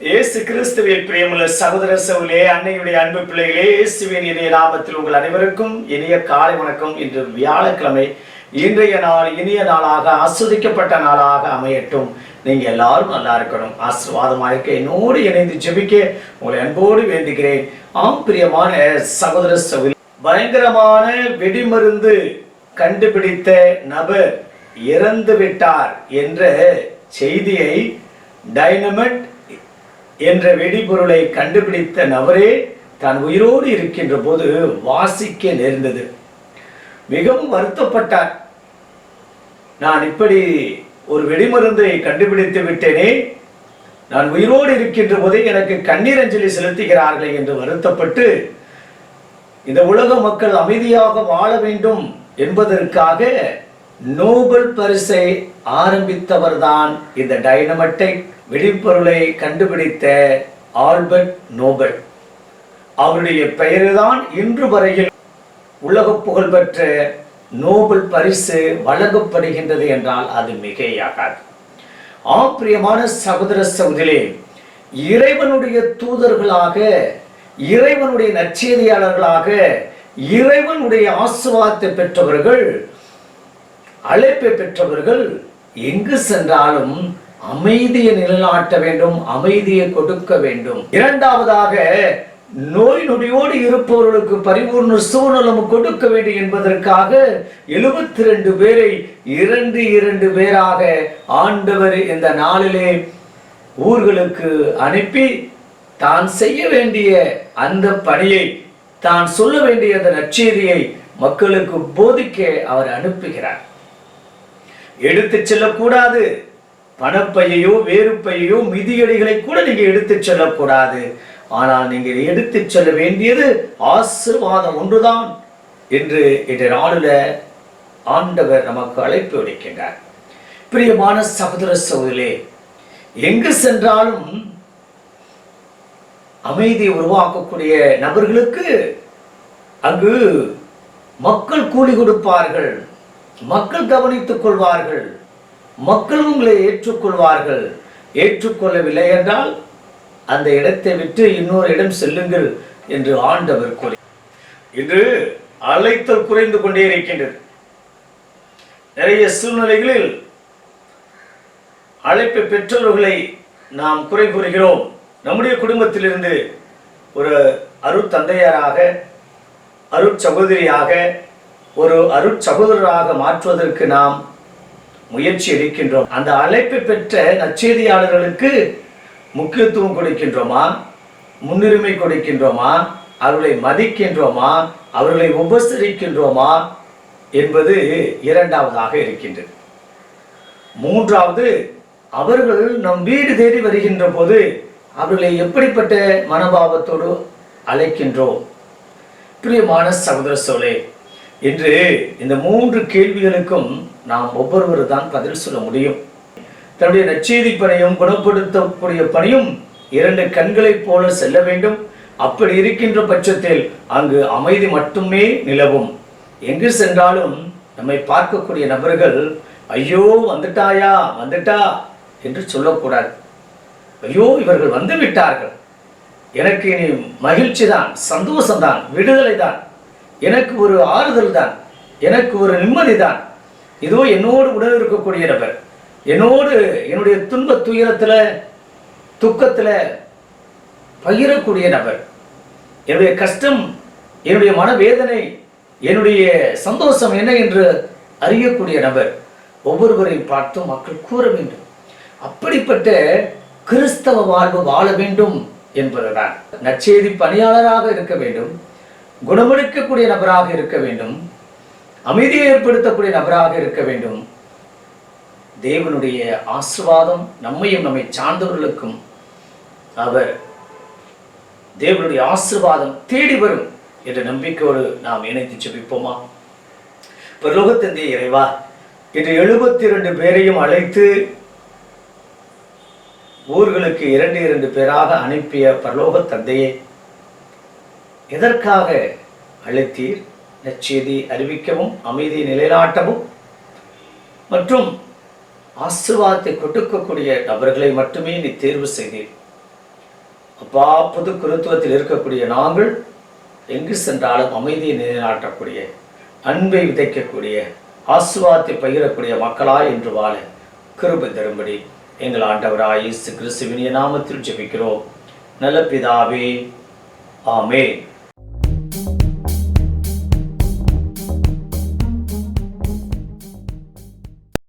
இயேசு கிறிஸ்துவில் பிரியமுள்ள சகோதர சகோதரிகளே, அன்னையுடைய அன்பு பிள்ளைகளே, இயேசுவின் இனிய நாமத்தில் உங்கள் அனைவருக்கும் இனிய காலை வணக்கம். இன்று வியாழக்கிழமை. இன்றைய நாள் இனிய நாளாக ஆஸ்வதிக்கப்பட்ட நாளாக அமையட்டும். நீங்க எல்லாரும் நல்லா இருக்கணும், ஆசீர்வாதமாக இருக்க என்னோடு இணைந்து ஜெபிக்க உங்களை அன்போடு வேண்டுகிறேன். ஆம் பிரியமான சகோதர சகோதரி, பயங்கரமான வெடிமருந்து கண்டுபிடித்த நபர் இறந்து விட்டார் என்ற செய்தியை, டைனமைட் என்ற வெடிபொருளை கண்டுபிடித்த நபரே தான் உயிரோடு இருக்கின்ற போது வாசிக்க நேர்ந்தது. மிகவும் வருத்தப்பட்டார். நான் இப்படி ஒரு வெடிமருந்தை கண்டுபிடித்து விட்டேனே, நான் உயிரோடு இருக்கின்ற போதே எனக்கு கண்ணீர் அஞ்சலி செலுத்துகிறார்கள் என்று வருத்தப்பட்டு, இந்த உலக மக்கள் அமைதியாக வாழ வேண்டும் என்பதற்காக நோபல் பரிசை ஆரம்பித்தவர்தான் இந்த டைனமைட்டை வெடிப்பொருளை கண்டுபிடித்த ஆல்பர்ட் நோபல். அவருடைய பெயர்தான் இன்று வரையில் உலக புகழ்பெற்ற நோபல் பரிசு வழங்கப்படுகின்றது என்றால் அது மிகையாகாது. ஆம் பிரியமான சகோதர சகோதரிகளே, இறைவனுடைய தூதர்களாக, இறைவனுடைய நற்செய்தியாளர்களாக, இறைவனுடைய ஆசீர்வாதத்தை பெற்றவர்கள், அழைப்பை பெற்றவர்கள் எங்கு சென்றாலும் அமைதியை நிலைநாட்ட வேண்டும், அமைதியை கொடுக்க வேண்டும். இரண்டாவதாக, நோய் நொடியோடு இருப்பவர்களுக்கு பரிபூர்ண சுகநலம் கொடுக்க வேண்டும் என்பதற்காக 72 பேரை 2 பேராக ஆண்டவர் இந்த நாளிலே ஊர்களுக்கு அனுப்பி தான் செய்ய வேண்டிய அந்த பணியை, தான் சொல்ல வேண்டிய அந்த நற்செய்தியை மக்களுக்கு போதிக்க அவர் அனுப்புகிறார். எடுத்து செல்லக்கூடாது, பணப்பையோ வேறு பையோ மிதியடிகளை கூட நீங்க எடுத்து செல்லக்கூடாது. ஆனால் நீங்கள் எடுத்து செல்ல வேண்டியது ஆசீர்வாதம் ஒன்றுதான் என்று இந்த நாளில் ஆண்டவர் நமக்கு அழைப்பு விடுக்கின்றார். பிரியமான சகோதர சகோதரிகளே, எங்கு சென்றாலும் அமைதியை உருவாக்கக்கூடிய நபர்களுக்கு அங்கு மக்கள் கூலி கொடுப்பார்கள், மக்கள் கவனித்துக் கொள்வார்கள், மக்கள் உங்களை ஏற்றுக்கொள்வார்கள். ஏற்றுக்கொள்ளவில்லை என்றால் அந்த இடத்தை விட்டு இன்னொரு இடம் செல்லுங்கள் என்று ஆண்டவர் கூறி, இன்று அழைத்தல் குறைந்து கொண்டே இருக்கின்றது. நிறைய சூழ்நிலைகளில் அழைப்பை பெற்றவர்களை நாம் குறை கூறுகிறோம். நம்முடைய குடும்பத்திலிருந்து ஒரு அருட்தந்தையராக, அருட்சகோதரியாக, ஒரு அருட்சகோதரராக மாற்றுவதற்கு நாம் முயற்சி எடுக்கின்றோம். அந்த அழைப்பை பெற்ற நற்செய்தியாளர்களுக்கு முக்கியத்துவம் கொடுக்கின்றோமா, முன்னுரிமை கொடுக்கின்றோமா, அவர்களை மதிக்கின்றோமா, அவர்களை உபசரிக்கின்றோமா என்பது இரண்டாவதாக இருக்கின்றது. மூன்றாவது, அவர்கள் நம் வீடு தேடி வருகின்ற போது அவர்களை எப்படிப்பட்ட மனோபாவத்தோடு அழைக்கின்றோம். பிரியமான சகோதர சகோதரிகளே, இன்று இந்த 3 கேள்விகளுக்கும் நாம் ஒவ்வொருவரு தான் பதில் சொல்ல முடியும். தன்னுடைய நற்செய்தி பணியும் குணப்படுத்தக்கூடிய பணியும் 2 கண்களைப் போல செல்ல வேண்டும். அப்படி இருக்கின்ற பட்சத்தில் அங்கு அமைதி மட்டுமே நிலவும். எங்கு சென்றாலும் நம்மை பார்க்கக்கூடிய நபர்கள் ஐயோ வந்துட்டாயா, வந்துட்டா என்று சொல்லக்கூடாது. ஐயோ இவர்கள் வந்து விட்டார்கள், எனக்கு இனி மகிழ்ச்சி தான், சந்தோஷம்தான், விடுதலை தான், எனக்கு ஒரு ஆறுதல் தான், எனக்கு ஒரு நிம்மதி தான். இதோ என்னோடு உடன் இருக்கக்கூடிய நபர், என்னோடு என்னுடைய துன்ப துயரத்தில் துக்கத்தில் பகிரக்கூடிய நபர், என்னுடைய கஷ்டம், என்னுடைய மனவேதனை, என்னுடைய சந்தோஷம் என்ன என்று அறியக்கூடிய நபர், ஒவ்வொருவரையும் பார்த்து மக்கள் கூற வேண்டும். அப்படிப்பட்ட கிறிஸ்தவ வாழ்வு வாழ வேண்டும் என்பதுதான். நற்செய்தி பணியாளராக இருக்க வேண்டும், குணமளிக்கக்கூடிய நபராக இருக்க வேண்டும், அமைதியை ஏற்படுத்தக்கூடிய நபராக இருக்க வேண்டும். தேவனுடைய ஆசீர்வாதம் நம்மையும் நம்மை சார்ந்தவர்களுக்கும் அவர் தேவனுடைய ஆசீர்வாதம் தேடி வரும் என்ற நம்பிக்கையோடு நாம் இணைத்து ஜெபிப்போமா? பரலோகத்தந்தை இறைவா, இன்று 72 பேரையும் அழைத்து ஊர்களுக்கு 2 பேராக அனுப்பிய பரலோக தந்தையே, எதற்காக அழைத்தீர்? நற்செய்தி அறிவிக்கவும், அமைதியை நிலைநாட்டவும் மற்றும் ஆசீர்வாதத்தை கொடுக்கக்கூடிய நபர்களை மட்டுமே நீ தேர்வு செய்தீர். அப்பா, புது கிறித்துவத்தில் இருக்கக்கூடிய நாங்கள் எங்கு சென்றாலும் அமைதியை நிலைநாட்டக்கூடிய, அன்பை விதைக்கக்கூடிய, ஆசீர்வாதத்தை பகிரக்கூடிய மக்களாய் என்று வாழ கிருபை தரும்படி எங்கள் ஆண்டவராய் இயேசு கிறிஸ்துவின் நாமத்தில் ஜெபிக்கிறோம் நல்ல பிதாவே, ஆமென்.